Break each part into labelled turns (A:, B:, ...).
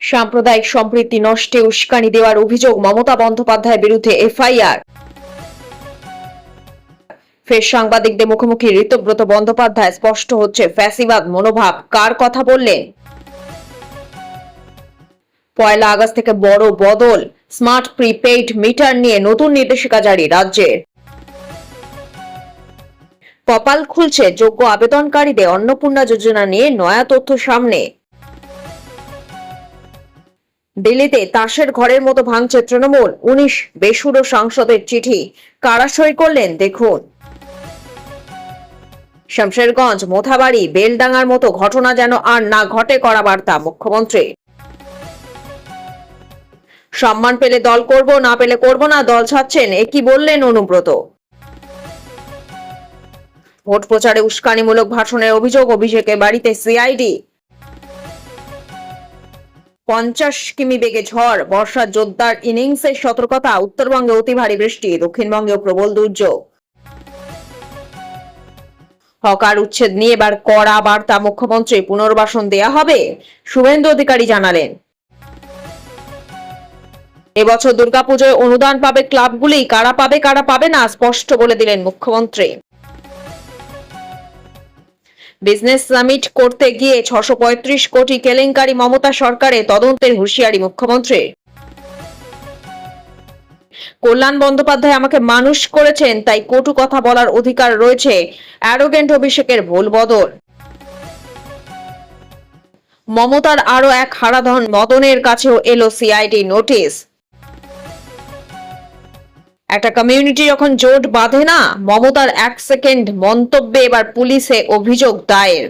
A: সাম্প্রদায়িক সম্প্রীতি নষ্টে উস্কানি দেওয়ার অভিযোগ মমতা বন্দ্যোপাধ্যায়ের বিরুদ্ধে এফআইআর। ফের সাংবাদিকদের মুখোমুখি ঋতব্রত বন্দ্যোপাধ্যায়, স্পষ্ট হচ্ছে ফ্যাসিবাদ মনোভাব। কার কথা বললেন? 1 আগস্ট থেকে বড় বদল, স্মার্ট প্রিপেইড মিটার নিয়ে নতুন নির্দেশিকা জারি রাজ্যের। কপাল খুলছে যোগ্য আবেদনকারীদের, অন্নপূর্ণা যোজনা নিয়ে নয়া তথ্য সামনে। দিল্লিতে তাসের ঘরের মতো ভাঙছে তৃণমূল, 19 বেসুরো সাংসদের চিঠি, কারা সই করলেন দেখুন। শামশেরগঞ্জ, মোথাবাড়ি, বেলডাঙ্গার মতো ঘটনা যেন আর না ঘটে করা বার্তা মুখ্যমন্ত্রী। সম্মান পেলে দল করব, না পেলে করব না, দল ছাড়ছেন, এ কি বললেন অনুব্রত। ভোট প্রচারে উস্কানিমূলক ভাষণের অভিযোগ, অভিষেকের বাড়িতে সিআইডি। 50 কিমি বেগে ঝড়, বর্ষার জোরদার ইনিংসের সতর্কতা, উত্তরবঙ্গে অতি ভারী বৃষ্টি, দক্ষিণবঙ্গেও প্রবল দুর্যোগ। হকার উচ্ছেদ নিয়ে এবার কড়া বার্তা মুখ্যমন্ত্রী, পুনর্বাসন দেয়া হবে, শুভেন্দু অধিকারী জানালেন। এবছর দুর্গাপুজোয় অনুদান পাবে ক্লাবগুলি, কারা পাবে কারা পাবে না স্পষ্ট বলে দিলেন মুখ্যমন্ত্রী। বিজনেস সামিট করতে গিয়ে 635 কোটি কেলেঙ্কারি, মমতা সরকারে তদন্তের হুঁশিয়ারি মুখ্যমন্ত্রী। কল্যাণ বন্দ্যোপাধ্যায় আমাকে মানুষ করেছেন, তাই কটু কথা বলার অধিকার রয়েছে, অ্যারোগেন্ট অভিষেকের ভুল বদল। মমতার আরো এক হারাধন মদনের কাছেও এলো সিআইডি নোটিশ। একটা কমিউনিটি যখন জোট বাঁধে না, মমতার 1 সেকেন্ড মন্তব্যে এবার পুলিশে অভিযোগ দায়ের।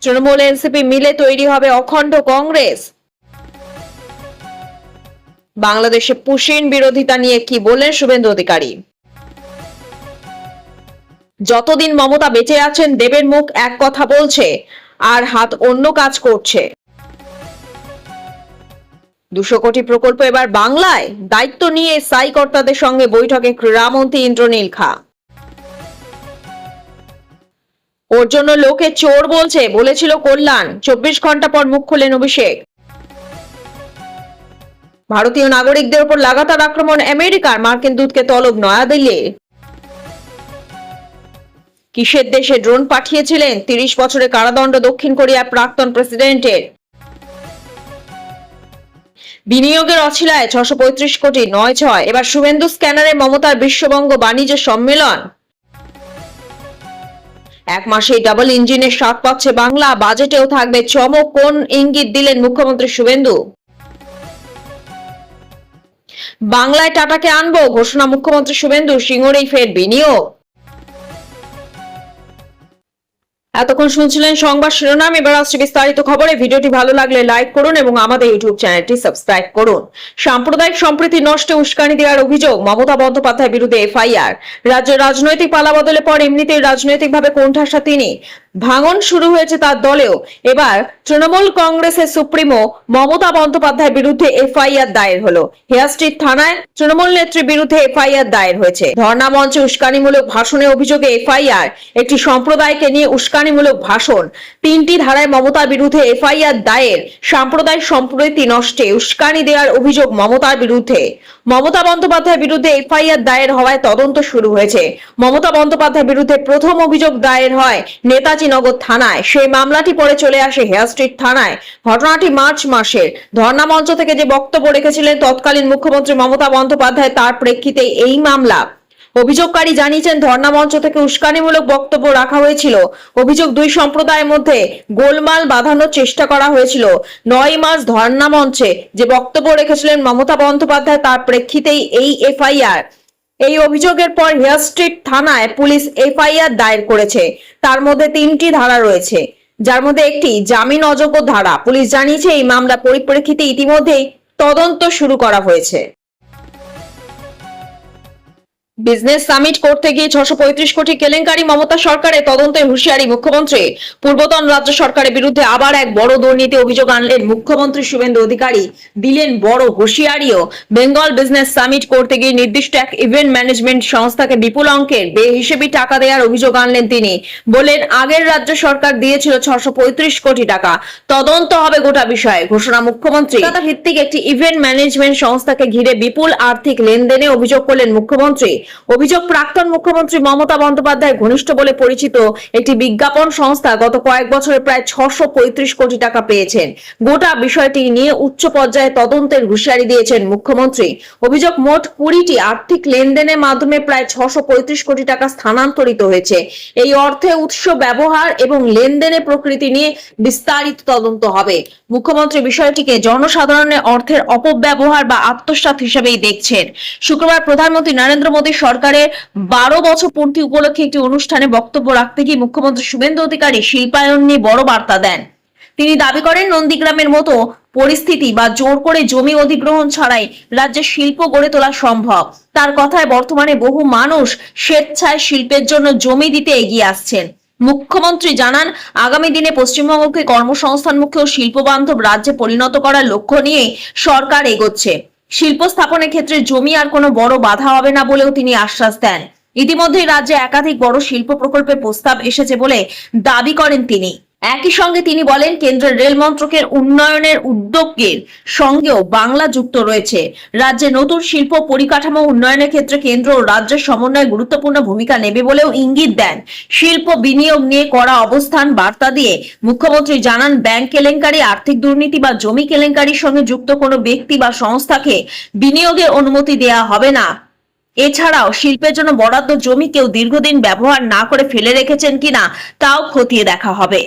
A: তৃণমূল এনসিপি মিলে তৈরি হবে অখণ্ড কংগ্রেস। বাংলাদেশে পুশিন বিরোধিতা নিয়ে কি বললেন শুভেন্দু অধিকারী। যতদিন মমতা বেঁচে আছেন, দেবের মুখ এক কথা বলছে আর হাত অন্য কাজ করছে। 200 কোটি প্রকল্প এবার বাংলায়, দায়িত্ব নিয়ে সাই কর্তাদের সঙ্গে বৈঠকে ক্রীড়ামন্ত্রী ইন্দ্রনীল খা। ওর জন্য লোকে চোর বলছে, বলেছিল কল্যাণ, 24 ঘন্টা পর মুখ খুললেন অভিষেক। ভারতীয় নাগরিকদের উপর লাগাতার আক্রমণ আমেরিকার, মার্কিন দূতকে তলব নয়াদিল্লির। কিসের দেশে ড্রোন পাঠিয়েছিলেন? 30 বছরের কারাদণ্ড দক্ষিণ কোরিয়ার প্রাক্তন প্রেসিডেন্টের। বিনিয়োগের অছিলায় 635 কোটি 9-6, এবার শুভেন্দু স্ক্যানারে মমতার বিশ্ববঙ্গ বাণিজ্য সম্মেলন। 1 মাসেই ডাবল ইঞ্জিনের স্বাদ পাচ্ছে বাংলা, বাজেটেও থাকবে চমক, কোন ইঙ্গিত দিলেন মুখ্যমন্ত্রী শুভেন্দু। বাংলায় টাটাকে আনবো, ঘোষণা মুখ্যমন্ত্রী শুভেন্দু, সিঙ্গুরেই ফের বিনিয়োগ। এতক্ষণ শুনছিলেন সংবাদ শিরোনাম, এবার আসছে বিস্তারিত খবরে। ভিডিওটি ভালো লাগলে লাইক করুন এবং আমাদের ইউটিউব চ্যানেলটি সাবস্ক্রাইব করুন। সাম্প্রদায়িক সম্প্রীতি নষ্টে উস্কানি দেওয়ার অভিযোগ, মমতা বন্দ্যোপাধ্যায়ের বিরুদ্ধে এফআইআর। রাজ্যের রাজনৈতিক পালাবদলের পর এমনিতেই রাজনৈতিকভাবে কোণঠাসা তিনি, ভাঙন শুরু হয়েছে তার দলেও। এবার তৃণমূল কংগ্রেসের সুপ্রিমো মমতা বন্দ্যোপাধ্যায়ের বিরুদ্ধে এফআইআর দায়ের হলো। হেয়ার স্ট্রিট থানায় তৃণমূল নেত্রীর বিরুদ্ধে এফআইআর দায়ের হয়েছে। ধর্ণা মঞ্চে উস্কানিমূলক ভাষণের অভিযোগে এফআইআর, একটি সম্প্রদায়কে নিয়ে উস্কানিমূলক ভাষণ, 3টি ধারায় মমতার বিরুদ্ধে এফআইআর দায়ের। সাম্প্রদায়িক সম্প্রীতি নষ্টে উস্কানি দেওয়ার অভিযোগ মমতার বিরুদ্ধে। মমতা বন্দ্যোপাধ্যায়ের বিরুদ্ধে এফআইআর দায়ের হওয়ায় তদন্ত শুরু হয়েছে। মমতা বন্দ্যোপাধ্যায়ের বিরুদ্ধে প্রথম অভিযোগ দায়ের হয় নেতাজি নগর থানায়, সেই মামলাটি পরে চলে আসে হেয়ার স্ট্রিট থানায়। ঘটনাটি মার্চ মাসের। ধর্ণা মঞ্চ থেকে যে বক্তব্য রেখেছিলেন তৎকালীন মুখ্যমন্ত্রী মমতা বন্দ্যোপাধ্যায়, তার প্রেক্ষিতে এই মামলা। অভিযোগকারী জানিয়েছেন, ধর্ণা মঞ্চ থেকে উস্কানিমূলক বক্তব্য রাখা হয়েছিল। অভিযোগ, 2 সম্প্রদায়ের মধ্যে গোলমাল বাঁধানোর চেষ্টা করা হয়েছিল। 9 মার্চ ধর্ণা মঞ্চে যে বক্তব্য রেখেছিলেন মমতা বন্দ্যোপাধ্যায়, তার প্রেক্ষিতেই এই এফআইআর। এই অভিযোগের পর হেয়ার স্ট্রিট থানায় পুলিশ এফআইআর দায়ের করেছে। তার মধ্যে 3টি ধারা রয়েছে, যার মধ্যে একটি জামিন অযোগ্য ধারা। পুলিশ জানিয়েছে, এই মামলার পরিপ্রেক্ষিতে ইতিমধ্যেই তদন্ত শুরু করা হয়েছে। বিজনেস সামিট করতে গিয়ে 635 কোটি কেলেঙ্কারি, মমতা সরকারের তদন্তে হুঁশিয়ারি মুখ্যমন্ত্রী। পূর্বতন রাজ্য সরকারের বিরুদ্ধে আবার এক বড় দুর্নীতি অভিযোগ আনলেন মুখ্যমন্ত্রী শুভেন্দু অধিকারী, দিলেন বড় হুঁশিয়ারিও। বেঙ্গল বিজনেস সামিট করতে গিয়ে নির্দিষ্ট এক ইভেন্ট ম্যানেজমেন্ট সংস্থাকে বিপুল অঙ্কের বেহিসেবি টাকা দেওয়ার অভিযোগ আনলেন তিনি। বলেন, আগের রাজ্য সরকার দিয়েছিল 635 কোটি টাকা, তদন্ত হবে গোটা বিষয়ে, ঘোষণা মুখ্যমন্ত্রী। কলকাতা ভিত্তিক একটি ইভেন্ট ম্যানেজমেন্ট সংস্থাকে ঘিরে বিপুল আর্থিক লেনদেনে অভিযোগ করলেন মুখ্যমন্ত্রী। অভিযোগ, প্রাক্তন মুখ্যমন্ত্রী মমতা বন্দ্যোপাধ্যায় ঘনিষ্ঠ বলে পরিচিত একটি বিজ্ঞাপন সংস্থা গত কয়েক বছরে প্রায় 635 কোটি টাকা পেয়েছেন। গোটা বিষয়টি নিয়ে উচ্চ পর্যায়ে তদন্তের হুঁশিয়ারি দিয়েছেন মুখ্যমন্ত্রী। অভিযোগ, মোট 20টি আর্থিক লেনদেনের মাধ্যমে প্রায় 635 কোটি টাকা স্থানান্তরিত হয়েছে। এই অর্থে উৎস, ব্যবহার এবং লেনদেনের প্রকৃতি নিয়ে বিস্তারিত তদন্ত হবে। মুখ্যমন্ত্রী বিষয়টিকে জনসাধারণের অর্থের অপব্যবহার বা আত্মসাৎ হিসেবেই দেখছেন। শুক্রবার প্রধানমন্ত্রী নরেন্দ্র মোদী সরকারের 12 বছর পূর্তি উপলক্ষে একটি অনুষ্ঠানে বক্তব্য রাখতে গিয়ে মুখ্যমন্ত্রী শুভেন্দু অধিকারী শিল্পায়ন নিয়ে বড় বার্তা দেন। তিনি দাবি করেন, নন্দীগ্রামের মতো পরিস্থিতি বা জোর করে জমি অধিগ্রহণ ছাড়াই রাজ্যে শিল্প গড়ে তোলা সম্ভব। তার কথায়, বর্তমানে বহু মানুষ স্বেচ্ছায় শিল্পের জন্য জমি দিতে এগিয়ে আসছেন। মুখ্যমন্ত্রী জানান, আগামী দিনে পশ্চিমবঙ্গকে কর্মসংস্থানমুখী ও শিল্প বান্ধব রাজ্যে পরিণত করার লক্ষ্য নিয়ে সরকার এগোচ্ছে। শিল্প স্থাপনের ক্ষেত্রে জমি আর কোনো বড় বাধা হবে না বলেও তিনি আশ্বাস দেন। ইতিমধ্যেই রাজ্যে একাধিক বড় শিল্প প্রকল্পের প্রস্তাব এসেছে বলে দাবি করেন তিনি। একই সঙ্গে তিনি বলেন, কেন্দ্রের রেল মন্ত্রকের উন্নয়নের উদ্যোগের সঙ্গেও বাংলা যুক্ত রয়েছে। রাজ্যে নতুন শিল্প পরিকাঠামো উন্নয়নের ক্ষেত্রে কেন্দ্র ও রাজ্যের সমন্বয় গুরুত্বপূর্ণ ভূমিকা নেবে বলেও ইঙ্গিত দেন। শিল্প বিনিয়োগ নিয়ে কড়া অবস্থান বার্তা দিয়ে মুখ্যমন্ত্রী জানান, ব্যাংক কেলেঙ্কারি, আর্থিক দুর্নীতি বা জমি কেলেঙ্কারির সঙ্গে যুক্ত কোনো ব্যক্তি বা সংস্থাকে বিনিয়োগের অনুমতি দেওয়া হবে না। এছাড়াও শিল্পের জন্য বরাদ্দ জমি কেউ দীর্ঘদিন ব্যবহার না করে ফেলে রেখেছেন কিনা তাও খতিয়ে দেখা হবে।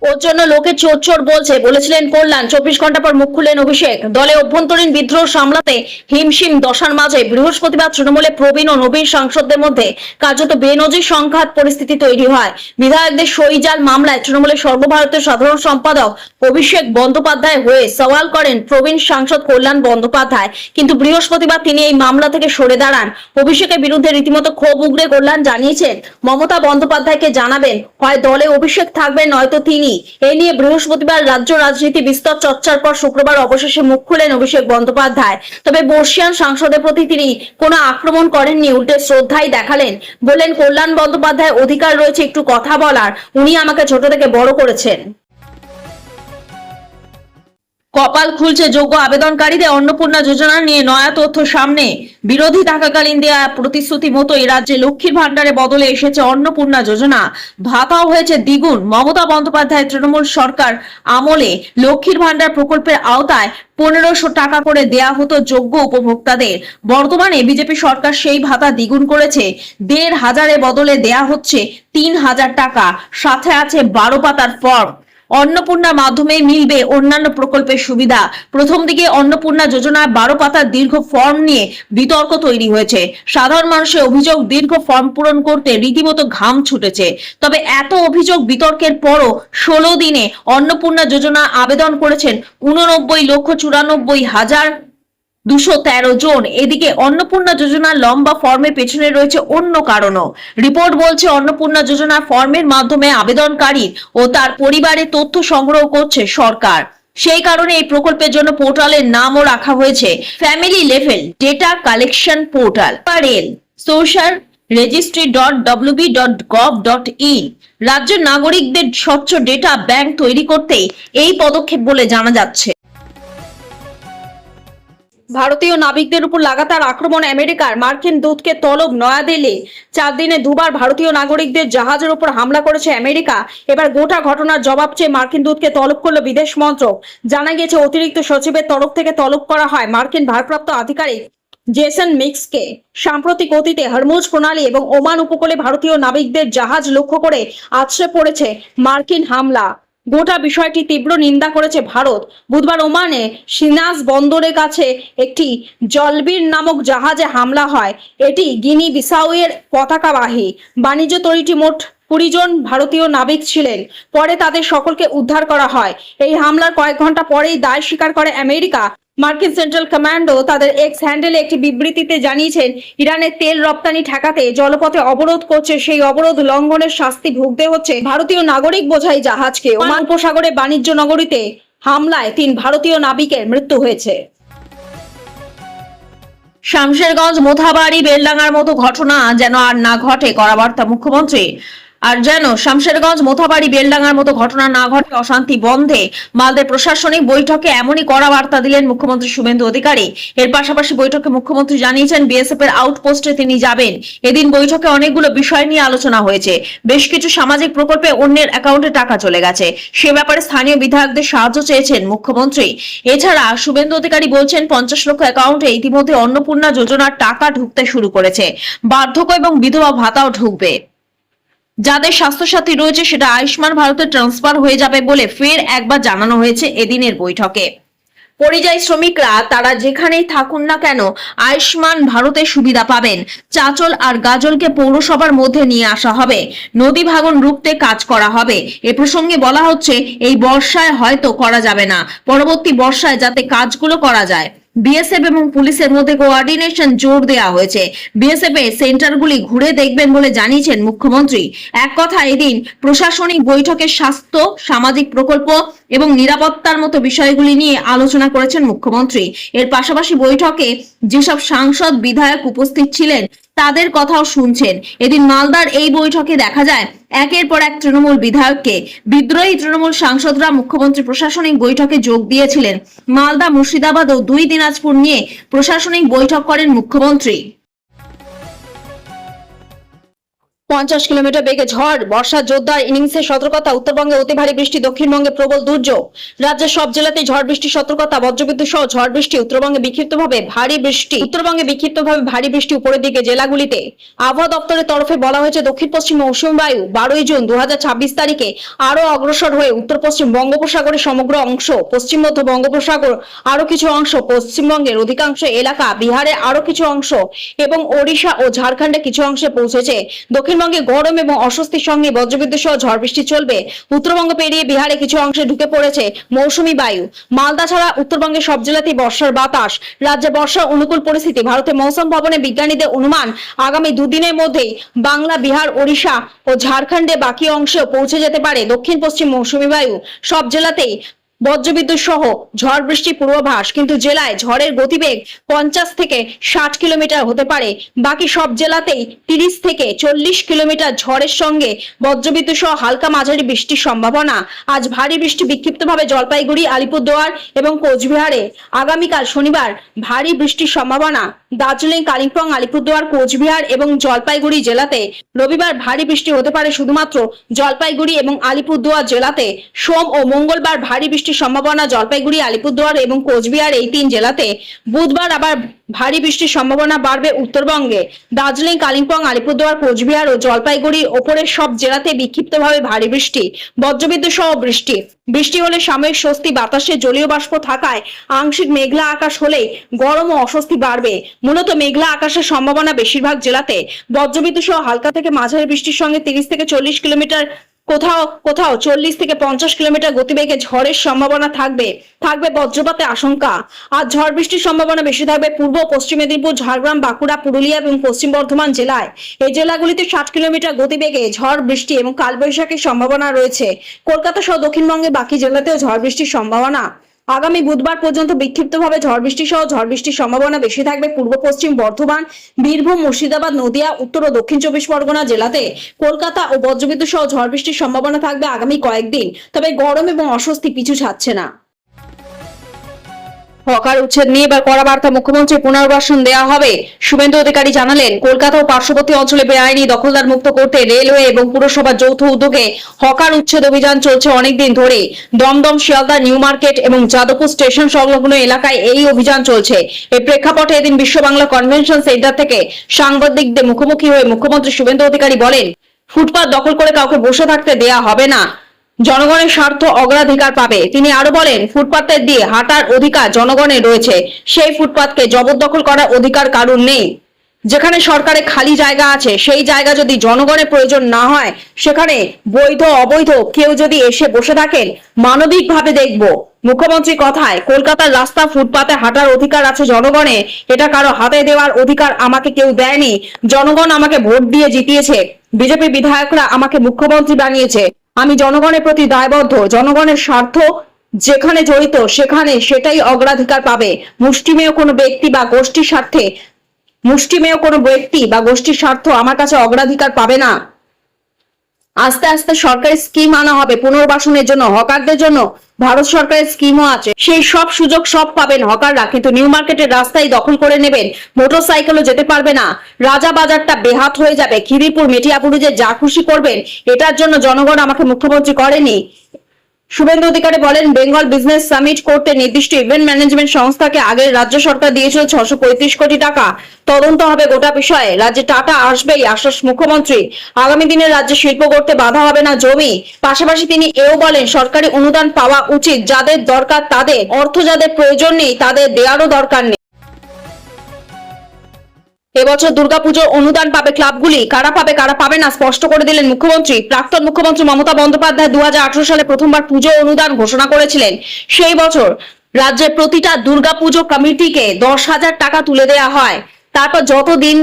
A: ওর জন্য লোকে চোর চোর বলেছিলেন কল্যাণ। 24 ঘন্টা পর মুখ খুললেন অভিষেক। দলে অভ্যন্তরীণ বিদ্রোহ সামলাতে হিমশিম দশার মাঝে বৃহস্পতিবার তৃণমূলে প্রবীণ ও নবীন সাংসদদের মধ্যে কার্যত বেনজির সংঘাত পরিস্থিতি তৈরি হয়। বিধায়কদের সইজাল মামলায় তৃণমূলের সর্বভারতীয় সাধারণ সম্পাদক অভিষেক বন্দ্যোপাধ্যায় হয়ে সওয়াল করেন প্রবীণ সাংসদ কল্যাণ বন্দ্যোপাধ্যায়, কিন্তু বৃহস্পতিবার তিনি এই মামলা থেকে সরে দাঁড়ান। অভিষেকের বিরুদ্ধে রীতিমতো ক্ষোভ উগরে কল্যাণ জানিয়েছেন, মমতা বন্দ্যোপাধ্যায়কে জানাবেন, হয় দলে অভিষেক থাকবেন নয়তো তিনি। এ নিয়ে বৃহস্পতিবার রাজ্য রাজনীতি বিস্তর চর্চার পর শুক্রবার অবশেষে মুখ খুলেন অভিষেক বন্দ্যোপাধ্যায়। তবে বর্ষিয়ান সাংসদের প্রতি তিনি কোনো আক্রমণ করেননি, উল্টে শ্রদ্ধাই দেখালেন। বললেন, কল্যাণ বন্দ্যোপাধ্যায় অধিকার রয়েছে একটু কথা বলার, উনি আমাকে ছোট থেকে বড় করেছেন। কপাল খুলছে যোগ্য আবেদনকারীদের। অন্নপূর্ণা যোজনা নিয়ে নয়া তথ্য সামনে। বিরোধী থাকাকালীন দেয়া প্রতিশ্রুতি মতোই রাজ্যে লক্ষ্মীর ভান্ডারে বদলে এসেছে অন্নপূর্ণা যোজনা। ভাতাও হয়েছে দ্বিগুণ। মমতা বন্দ্যোপাধ্যায় তৃণমূল সরকার আমলে লক্ষ্মীর ভান্ডার প্রকল্পের আওতায় 1500 টাকা করে দেয়া হতো যোগ্য উপভোক্তাদের। বর্তমানে বিজেপি সরকার সেই ভাতা দ্বিগুণ করেছে। 1500 বদলে দেয়া হচ্ছে 3000 টাকা, সাথে আছে 12 পাতার ফর্ম। অন্নপূর্ণার মাধ্যমে মিলবে অন্যান্য প্রকল্পের সুবিধা। প্রথম দিকে অন্নপূর্ণা যোজনায় 12 পাতার দীর্ঘ ফর্ম নিয়ে বিতর্ক তৈরি হয়েছে। সাধারণ মানুষের অভিযোগ, দীর্ঘ ফর্ম পূরণ করতে রীতিমতো ঘাম ছুটেছে। তবে এত অভিযোগ বিতর্কের পরও 16 দিনে অন্নপূর্ণা যোজনা আবেদন করেছেন 89,94,213 জন। এদিকে অন্নপূর্ণা যোজনার লম্বা ফর্মের পেছনে রয়েছে অন্য কারণও। রিপোর্ট বলছে, অন্নপূর্ণা যোজনার ফর্মের মাধ্যমে আবেদনকারী ও তার পরিবারের তথ্য সংগ্রহ করছে সরকার। সেই কারণে এই প্রকল্পের জন্য পোর্টালের নামও রাখা হয়েছে family level data collection portal (FLDP) social registry.wb.gov.in। রাজ্যের নাগরিকদের স্বচ্ছ ডেটা ব্যাংক তৈরি করতে এই পদক্ষেপ বলে জানা যাচ্ছে। ভারতীয় নাবিকদের উপর লাগাতার আক্রমণ আমেরিকার। মার্কিন দূতকে তলব নয়াদিল্লি। 4 দিনে দুবার ভারতীয় নাগরিকদের জাহাজের উপর হামলা করেছে আমেরিকা। এবার গোটা ঘটনার জবাব চেয়ে মার্কিন দূতকে তলব করল বিদেশ মন্ত্রক। জানা গেছে, অতিরিক্ত সচিবের তরফ থেকে তলব করা হয় মার্কিন ভারপ্রাপ্ত আধিকারিক জেসন মিক্সকে। সাম্প্রতিক অতীতে হরমুজ প্রণালী এবং ওমান উপকূলে ভারতীয় নাবিকদের জাহাজ লক্ষ্য করে আছড়ে পড়েছে মার্কিন হামলা। গোটা বিষয়টি তীব্র নিন্দা করেছে ভারত। বুধবার ওমানে সিনাস বন্দরের কাছে একটি জলবীর নামক জাহাজে হামলা হয়। এটি গিনি বিসাউয়ের পতাকাবাহী বাণিজ্য তরীটি। মোট 20 জন ভারতীয় নাবিক ছিলেন। পরে তাদের সকলকে উদ্ধার করা হয়। এই হামলার কয়েক ঘন্টা পরেই দায় স্বীকার করে আমেরিকা।
B: মার্কিন সেন্ট্রাল কমান্ডো তাদের এক্স হ্যান্ডেলে একটি বিবৃতিতে জানিয়েছেন, ইরানের তেল রপ্তানি ঠেকাতে জলপথে অবরোধ করছে, সেই অবরোধ লঙ্ঘনের শাস্তি ভুগতে হচ্ছে ভারতীয় নাগরিক বোঝাই জাহাজকে। ওমান উপসাগরে বাণিজ্য নগরীতে হামলায় 3 ভারতীয় নাবিকের মৃত্যু হয়েছে।
A: শামশেরগঞ্জ, মোথাবাড়ি, বেলডাঙ্গার মতো ঘটনা যেন আর না ঘটে, কড়া বার্তা মুখ্যমন্ত্রী। আর যেন শামশেরগঞ্জ, মোথাবাড়ি, বেলডাঙ্গার মতো ঘটনা না ঘটে, অশান্তি বন্ধে মালদের প্রশাসনিক বৈঠকে এমনই কড়া বার্তা দিলেন মুখ্যমন্ত্রী শুভেন্দু অধিকারী। এর পাশাপাশি বৈঠকে মুখ্যমন্ত্রী জানিয়েছেন বিএসএফ এর আউটপোস্টে তিনি যাবেন। এদিন বৈঠকে অনেকগুলো বিষয় নিয়ে আলোচনা হয়েছে। বেশ কিছু সামাজিক প্রকল্পে অন্যের অ্যাকাউন্টে টাকা চলে গেছে, সে ব্যাপারে স্থানীয় বিধায়কদের সাহায্য চেয়েছেন মুখ্যমন্ত্রী। এছাড়া শুভেন্দু অধিকারী বলছেন 50 লক্ষ অ্যাকাউন্টে ইতিমধ্যে অন্নপূর্ণা যোজনার টাকা ঢুকতে শুরু করেছে, বার্ধক্য এবং বিধবা ভাতাও ঢুকবে। যাদের স্বাস্থ্যসাথী রয়েছে সেটা আয়ুষ্মান ভারতে ট্রান্সফার হয়ে যাবে বলে ফের একবার জানানো হয়েছে এদিনের বৈঠকে। পরিযায়ী শ্রমিকরা তারা যেখানেই থাকুন না কেন আয়ুষ্মান ভারতের সুবিধা পাবেন। চাচল আর গাজলকে পৌরসভার মধ্যে নিয়ে আসা হবে, নদী ভাঙন রুখতে কাজ করা হবে। এ প্রসঙ্গে বলা হচ্ছে এই বর্ষায় হয়তো করা যাবে না, পরবর্তী বর্ষায় যাতে কাজগুলো করা যায়। বিএসএফ এবং পুলিশের মধ্যে কোঅর্ডিনেশন জোর দেওয়া হয়েছে। বিএসএফ এর সেন্টারগুলি ঘুরে দেখবেন বলে জানিয়েছেন মুখ্যমন্ত্রী। এক কথা, এদিন প্রশাসনিক বৈঠকে স্বাস্থ্য, সামাজিক প্রকল্প এবং নিরাপত্তার মতো বিষয়গুলি নিয়ে আলোচনা করেছেন মুখ্যমন্ত্রী। এর পাশাপাশি বৈঠকে যেসব সাংসদ, বিধায়ক উপস্থিত ছিলেন তাদের কথাও শুনছেন। এদিন মালদার এই বৈঠকে দেখা যায় একের পর এক তৃণমূল বিধায়ককে, বিদ্রোহী তৃণমূল সাংসদরা মুখ্যমন্ত্রী প্রশাসনিক বৈঠকে যোগ দিয়েছিলেন। মালদা, মুর্শিদাবাদ ও 2 দিনাজপুর নিয়ে প্রশাসনিক বৈঠক করেন মুখ্যমন্ত্রী। 50 কিলোমিটার বেগে ঝড়, বর্ষার জোরদার ইনিংসের সতর্কতা। উত্তরবঙ্গে অতি ভারী বৃষ্টি, দক্ষিণবঙ্গে প্রবল দুর্যোগ। রাজ্যের সব জেলাতেই ঝড় বৃষ্টির সতর্কতা, বজ্রবিদ্যুৎ সহ ঝড় বৃষ্টি। উত্তরবঙ্গে বিক্ষিপ্তভাবে ভারী বৃষ্টি উপরের দিকে জেলাগুলিতে। আবহাওয়া দপ্তরের তরফে বলা হয়েছে দক্ষিণ পশ্চিম মৌসুমী বায়ু 12 জুন 2026 তারিখে আরো অগ্রসর হয়ে উত্তর পশ্চিম বঙ্গোপসাগরের সমগ্র অংশ, পশ্চিম মধ্য বঙ্গোপসাগর আরো কিছু অংশ, পশ্চিমবঙ্গের অধিকাংশ এলাকা, বিহারে আরো কিছু অংশ এবং ওড়িশা ও ঝাড়খণ্ডে কিছু অংশে পৌঁছেছে। দক্ষিণবঙ্গে গরম এবং অস্বস্তির সঙ্গে বজ্রবিদ্যুৎ সহ ঝড় বৃষ্টি চলবে। উত্তরবঙ্গ পেরিয়ে বিহারে কিছু অংশে ঢুকে পড়েছে মৌসুমী বায়ু। মালদা ছাড়া উত্তরবঙ্গের সব জেলাতেই বর্ষার বাতাস। রাজ্যে বর্ষার অনুকূল পরিস্থিতি। ভারতের মৌসুম ভবনের বিজ্ঞানীদের অনুমান আগামী 2 দিনের মধ্যেই বাংলা, বিহার, ওড়িশা ও ঝাড়খণ্ডে বাকি অংশেও পৌঁছে যেতে পারে দক্ষিণ পশ্চিম মৌসুমী বায়ু। সব জেলাতেই বজ্রবিদ্যুৎ সহ ঝড় বৃষ্টির পূর্বাভাস, কিন্তু জেলায় ঝড়ের গতিবেগ 50 থেকে 60 কিলোমিটার হতে পারে। বাকি সব জেলাতেই 30 থেকে 40 কিলোমিটার ঝড়ের সঙ্গে বজ্রবিদ্যুৎ সহ হালকা মাঝারি বৃষ্টির সম্ভাবনা। আজ ভারী বৃষ্টি বিক্ষিপ্তভাবে জলপাইগুড়ি, আলিপুরদুয়ার এবং কোচবিহারে। আগামীকাল শনিবার ভারী বৃষ্টির সম্ভাবনা দার্জিলিং, কালিম্পং, আলিপুরদুয়ার, কোচবিহার এবং জলপাইগুড়ি জেলাতে। রবিবার ভারী বৃষ্টি হতে পারে শুধুমাত্র জলপাইগুড়ি এবং আলিপুরদুয়ার জেলাতে। সোম ও মঙ্গলবার ভারী বৃষ্টির সম্ভাবনা জলপাইগুড়ি, আলিপুরদুয়ার এবং কোচবিহার এই 3 জেলাতে। বুধবার আবার ভারী বৃষ্টির সম্ভাবনা বাড়বে উত্তরবঙ্গে। দার্জিলিং, কালিম্পং, আলিপুরদুয়ার, কোচবিহার ও জলপাইগুড়ি ওপরের সব জেলাতে বিক্ষিপ্তভাবে ভারী বৃষ্টি, বজ্রবিদ্যুৎ সহ বৃষ্টি হলে সাময়িক স্বস্তি। বাতাসে জলীয় বাষ্প থাকায় আংশিক মেঘলা আকাশ হলেই গরম ও অস্বস্তি বাড়বে। মূলত মেঘলা আকাশের সম্ভাবনা বেশিরভাগ জেলাতে। বজ্রবিদ্যুৎ সহ হালকা থেকে মাঝারি বৃষ্টির সঙ্গে 30 থেকে 40 কিলোমিটার, কোথাও কোথাও 40 থেকে 50 কিলোমিটার গতিবেগে ঝড়ের সম্ভাবনা থাকবে বজ্রপাতের আশঙ্কা। আজ ঝড় বৃষ্টির সম্ভাবনা বেশি থাকবে পূর্ব পশ্চিম মেদিনীপুর, ঝাড়গ্রাম, বাঁকুড়া, পুরুলিয়া এবং পশ্চিম বর্ধমান জেলায়। এই জেলাগুলিতে 60 কিলোমিটার গতিবেগে ঝড় বৃষ্টি এবং কালবৈশাখীর সম্ভাবনা রয়েছে। কলকাতা সহ দক্ষিণবঙ্গের বাকি জেলাতেও ঝড় বৃষ্টির সম্ভাবনা। আগামী বুধবার পর্যন্ত বিক্ষিপ্তভাবে ঝড় বৃষ্টির সম্ভাবনা বেশি থাকবে পূর্ব পশ্চিম বর্ধমান, বীরভূম, মুর্শিদাবাদ, নদিয়া, উত্তর ও দক্ষিণ 24 পরগনা জেলাতে। কলকাতা ও বজ্রবিদ্যুৎ সহ ঝড় বৃষ্টির সম্ভাবনা থাকবে আগামী কয়েকদিন। তবে গরম এবং অস্বস্তি পিছু ছাড়ছে না। হকার উচ্ছেদ নিয়ে এবার কড়া বার্তা মুখ্যমন্ত্রী, পুনর্বাসন দেওয়া হবে। শুভেন্দু অধিকারী জানালেন কলকাতা ও পার্শ্ববর্তী অঞ্চলে বেআইনি দখলদার মুক্ত করতে রেলওয়ে এবং পুরসভার যৌথ উদ্যোগে হকার উচ্ছেদ অভিযান চলছে অনেকদিন ধরে। দমদম, শিয়ালদা, নিউ মার্কেট এবং যাদবপুর স্টেশন সংলগ্ন এলাকায় এই অভিযান চলছে। এই প্রেক্ষাপটে এদিন বিশ্ব বাংলা কনভেনশন সেন্টার থেকে সাংবাদিকদের মুখোমুখি হয়ে মুখ্যমন্ত্রী শুভেন্দু অধিকারী বলেন, ফুটপাত দখল করে কাউকে বসে থাকতে দেয়া হবে না, জনগণের স্বার্থ অগ্রাধিকার পাবে। তিনি আরো বলেন, ফুটপাতে দিয়ে হাঁটার অধিকার জনগণের রয়েছে, সেই ফুটপাতকে জবরদখল করার অধিকার কারণ নেই।
B: যেখানে সরকারে খালি জায়গা আছে সেই জায়গা যদি জনগণের প্রয়োজন না হয়, সেখানে বৈধ অবৈধ কেউ যদি এসে বসে থাকেন, মানবিকভাবে দেখব। মুখ্যমন্ত্রী কথায় কলকাতার রাস্তা ফুটপাতে হাঁটার অধিকার আছে জনগণের, এটা কারো হাতে দেওয়ার অধিকার আমাকে কেউ দেয়নি। জনগণ আমাকে ভোট দিয়ে জিতিয়েছে, বিজেপি বিধায়করা আমাকে মুখ্যমন্ত্রী বানিয়েছে। আমি জনগণের প্রতি দায়বদ্ধ। জনগণের স্বার্থ যেখানে জড়িত সেখানে সেটাই অগ্রাধিকার পাবে। মুষ্টিমেয় কোনো ব্যক্তি বা গোষ্ঠীর স্বার্থ আমার কাছে অগ্রাধিকার পাবে না। আস্তে আস্তে সরকারি স্কিম আনা হবে পুনর্বাসনের জন্য, হকারদের জন্য ভারত সরকারের স্কিমও আছে। সেই সব সুযোগ সব পাবেন হকাররা, কিন্তু নিউ মার্কেটের রাস্তায় দখল করে নেবেন, মোটরসাইকেলও যেতে পারবে না। রাজা বাজারটা বেহাত হয়ে যাবে। খিদিরপুর মেটিয়াপুরে যা খুশি করবেন, এটার জন্য জনগণ আমাকে মুখ্যমন্ত্রী করেনি। শুভেন্দু অধিকারী বলেন, বেঙ্গল বিজনেস সামিট করতে নির্দিষ্ট ইভেন্ট ম্যানেজমেন্ট সংস্থাকে আগের রাজ্য সরকার দিয়েছিল 635 কোটি টাকা। তদন্ত হবে গোটা বিষয়ে। রাজ্যে টাকা আসবেই, আশ্বাস মুখ্যমন্ত্রী। আগামী দিনে রাজ্যে শিল্প করতে বাধা হবে না জমি। পাশাপাশি তিনি এও বলেন, সরকারি অনুদান পাওয়া উচিত, যাদের দরকার তাদের, অর্থ যাদের প্রয়োজন নেই তাদের দেওয়ারও দরকার নেই। এবছর দুর্গাপুজোর অনুদান পাবে ক্লাবগুলি, কারা পাবে কারা পাবে না স্পষ্ট করে দিলেন মুখ্যমন্ত্রী। প্রাক্তন মুখ্যমন্ত্রী মমতা বন্দ্যোপাধ্যায় 2018 সালে প্রথমবার পুজো অনুদান ঘোষণা করেছিলেন। সেই বছর রাজ্যের প্রতিটা দুর্গাপুজো কমিটিকে 10,000 টাকা তুলে দেওয়া হয়। তারপর যত দিন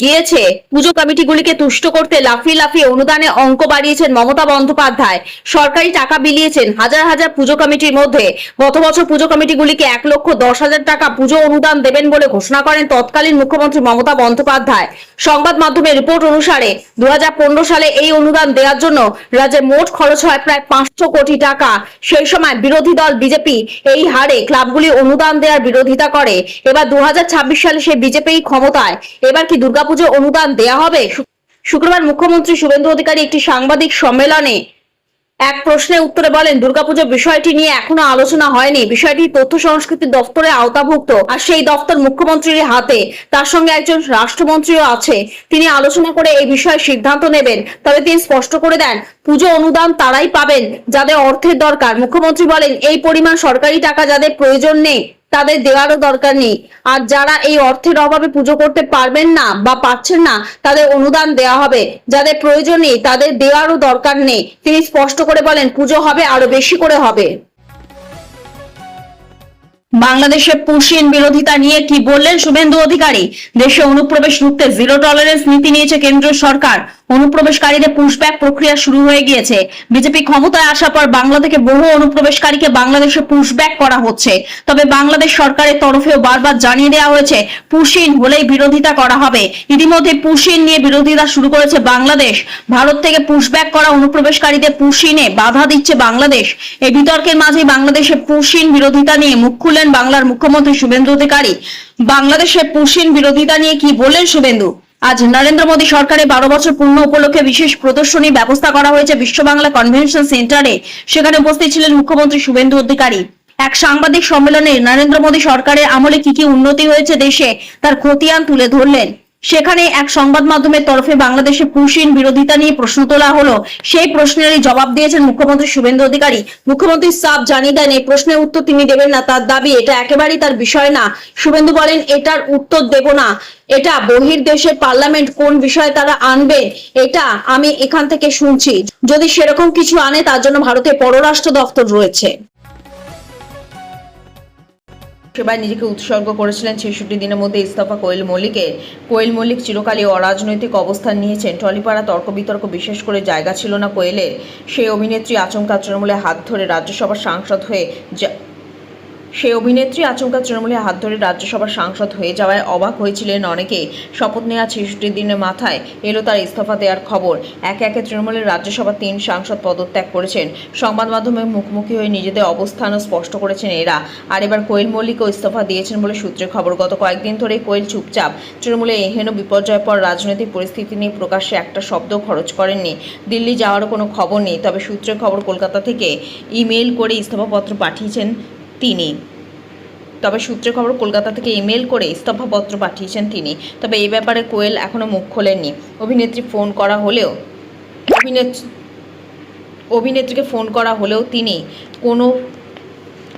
B: গিয়েছে, পুজো কমিটিগুলিকে তুষ্ট করতে লাফিয়ে লাফিয়ে অনুদানে অঙ্ক বাড়িয়েছেন মমতা বন্দ্যোপাধ্যায়। সরকারি টাকা বিলিয়েছেন হাজার হাজার পুজো কমিটির মধ্যে। গত বছর পুজো কমিটিগুলিকে 1,10,000 টাকা পুজো অনুদান দেবেন বলে ঘোষণা করেন তৎকালীন মুখ্যমন্ত্রী মমতা বন্দ্যোপাধ্যায়। সংবাদ মাধ্যমের রিপোর্ট অনুসারে 2015 সালে এই অনুদান দেওয়ার জন্য রাজ্যে মোট খরচ হয় প্রায় 500 কোটি টাকা। সেই সময় বিরোধী দল বিজেপি এই হারে ক্লাবগুলি অনুদান দেওয়ার বিরোধিতা করে। এবার 2026 সালে সেই বিজেপি ক্ষমতায়। এবার কি দুর্গাপুজো অনুদান দেয়া হবে? শুক্রবার মুখ্যমন্ত্রী শুভেন্দু অধিকারী একটি সাংবাদিক সম্মেলনে এক প্রশ্নের উত্তরে বলেন, দুর্গাপুজোর বিষয়টি নিয়ে এখনো আলোচনা হয়নি। বিষয়টি তথ্য সংস্কৃতি দপ্তরের আওতাভুক্ত, আর সেই দপ্তর মুখ্যমন্ত্রীর হাতে। তার সঙ্গে একজন রাষ্ট্রমন্ত্রীও আছে, তিনি আলোচনা করে এই বিষয়ে সিদ্ধান্ত নেবেন। তবে তিনি স্পষ্ট করে দেন, পুজো অনুদান তারাই পাবেন যাদের অর্থের দরকার। মুখ্যমন্ত্রী বলেন, এই পরিমাণ সরকারি টাকা যাদের প্রয়োজন নেই তাদের দেওয়ারও দরকার নেই, আর যারা এই অর্থের অভাবে পুজো করতে পারবেন না বা পাচ্ছেন না তাদের অনুদান দেওয়া হবে। যাদের প্রয়োজন নেই তাদের দেওয়ারও দরকার নেই। তিনি স্পষ্ট করে বলেন, পুজো হবে, আরো বেশি করে হবে। বাংলাদেশে পুশিন বিরোধিতা নিয়ে কি বললেন শুভেন্দু অধিকারী? দেশে অনুপ্রবেশ রুখতে জিরো টলারেন্স নীতি নিয়েছে কেন্দ্র সরকার। অনুপ্রবেশকারীদের পুশব্যাক প্রক্রিয়া শুরু হয়ে গিয়েছে। বিজেপি ক্ষমতায় আসার পর বাংলা থেকে বহু অনুপ্রবেশকারীকে বাংলাদেশে পুশব্যাক করা হচ্ছে। তবে বাংলাদেশ সরকারের তরফেও বারবার জানিয়ে দেওয়া হয়েছে, পুশিন হলেই বিরোধিতা করা হবে। ইতিমধ্যে পুশিন নিয়ে বিরোধিতা শুরু করেছে বাংলাদেশ। ভারত থেকে পুশব্যাক করা অনুপ্রবেশকারীদের পুশিনে বাধা দিচ্ছে বাংলাদেশ। এই বিতর্কের মাঝেই বাংলাদেশে পুশিন বিরোধিতা নিয়ে মুখ খুললেন বাংলার মুখ্যমন্ত্রী শুভেন্দু অধিকারী। বাংলাদেশের পুশিন বিরোধিতা নিয়ে কি বললেন শুভেন্দু? আজ নরেন্দ্র মোদী সরকারের 12 বছর পূর্ণ উপলক্ষে বিশেষ প্রদর্শনীর ব্যবস্থা করা হয়েছে বিশ্ব বাংলা কনভেনশন সেন্টারে। সেখানে উপস্থিত ছিলেন মুখ্যমন্ত্রী শুভেন্দু অধিকারী। এক সাংবাদিক সম্মেলনে নরেন্দ্র মোদী সরকারের আমলে কি কি উন্নতি হয়েছে দেশে তার খতিয়ান তুলে ধরলেন। সেখানে এক সংবাদ মাধ্যমের তরফে বাংলাদেশে পুশিন বিরোধিতা নিয়ে প্রশ্ন তোলা হলো। সেই প্রশ্নেরই জবাব দিয়েছেন মুখ্যমন্ত্রী শুভেন্দু অধিকারী। মুখ্যমন্ত্রী সাফ জানিয়ে দেন, এই প্রশ্নের উত্তর তিনি দেবেন না, তার দাবি এটা একেবারেই তার বিষয় না। শুভেন্দু বলেন, এটার উত্তর দেব না, এটা বহির্দেশের পার্লামেন্ট কোন বিষয়ে তারা আনবে এটা আমি এখান থেকে শুনছি। যদি সেরকম কিছু আনে তার জন্য ভারতের পররাষ্ট্র দপ্তর রয়েছে। সেবায় নিজেকে উৎসর্গ করেছিলেন 66 দিনের মধ্যে ইস্তফা কোয়েল মল্লিকের। কোয়েল মল্লিক চিরকালই অরাজনৈতিক অবস্থান নিয়েছেন। টলিপাড়া তর্ক বিতর্ক বিশেষ করে জায়গা ছিল না কোয়েলের। সেই অভিনেত্রী আচমকা তৃণমূলের হাত ধরে রাজ্যসভার সাংসদ হয়ে যাওয়ায় অবাক হয়েছিলেন অনেকে। শপথ নেওয়া 66 দিনের মাথায় এলো তার ইস্তফা দেওয়ার খবর। একে একে তৃণমূলের রাজ্যসভার 3 সাংসদ পদত্যাগ করেছেন। সংবাদ মাধ্যমে মুখোমুখি হয়ে নিজেদের অবস্থানও স্পষ্ট করেছেন এরা। আর এবার কোয়েল মল্লিকও ইস্তফা দিয়েছেন বলে সূত্রে খবর। গত কয়েকদিন ধরেই কোয়েল চুপচাপ। তৃণমূলের এহেন বিপর্যয়ের পর রাজনৈতিক পরিস্থিতি নিয়ে প্রকাশ্যে একটা শব্দ খরচ করেননি। দিল্লি যাওয়ারও কোনো খবর নেই। তবে সূত্রের খবর, কলকাতা থেকে ইমেল করে ইস্তফাপত্র পাঠিয়েছেন তিনি। তবে এই ব্যাপারে কোয়েল এখনো মুখ খোলেননি। অভিনেত্রীকে ফোন করা হলেও তিনি কোনো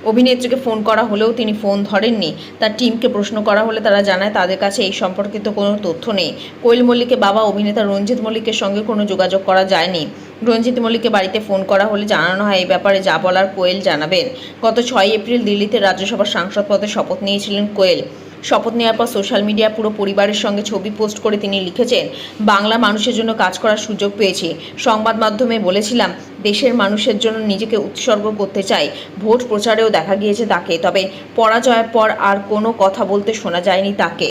A: অভিনেত্রীকে ফোন করা হলেও তিনি ফোন ধরেননি। তার টিমকে প্রশ্ন করা হলে তারা জানায় তাদের কাছে এই সম্পর্কিত কোনো তথ্য নেই। কোয়েল মল্লিকের বাবা অভিনেতা রঞ্জিত মল্লিকের সঙ্গে কোনো যোগাযোগ করা যায়নি। রঞ্জিত মল্লিকের বাড়িতে ফোন করা হলে জানানো হয় এই ব্যাপারে যা বলার কোয়েল জানাবেন। গত 6 এপ্রিল দিল্লিতে রাজ্যসভার সাংসদ পদে শপথ নিয়েছিলেন কোয়েল। শপথ নেওয়ার পর সোশ্যাল মিডিয়া পুরো পরিবারের সঙ্গে ছবি পোস্ট করে তিনি লিখেছেন, বাংলা মানুষের জন্য কাজ করার সুযোগ পেয়েছি। সংবাদ মাধ্যমে বলেছিলাম দেশের মানুষের জন্য নিজেকে উৎসর্গ করতে চাই। ভোট প্রচারেও দেখা গিয়েছে তাকে, তবে পরাজয়ের পর আর কোনো কথা বলতে শোনা যায়নি তাকে।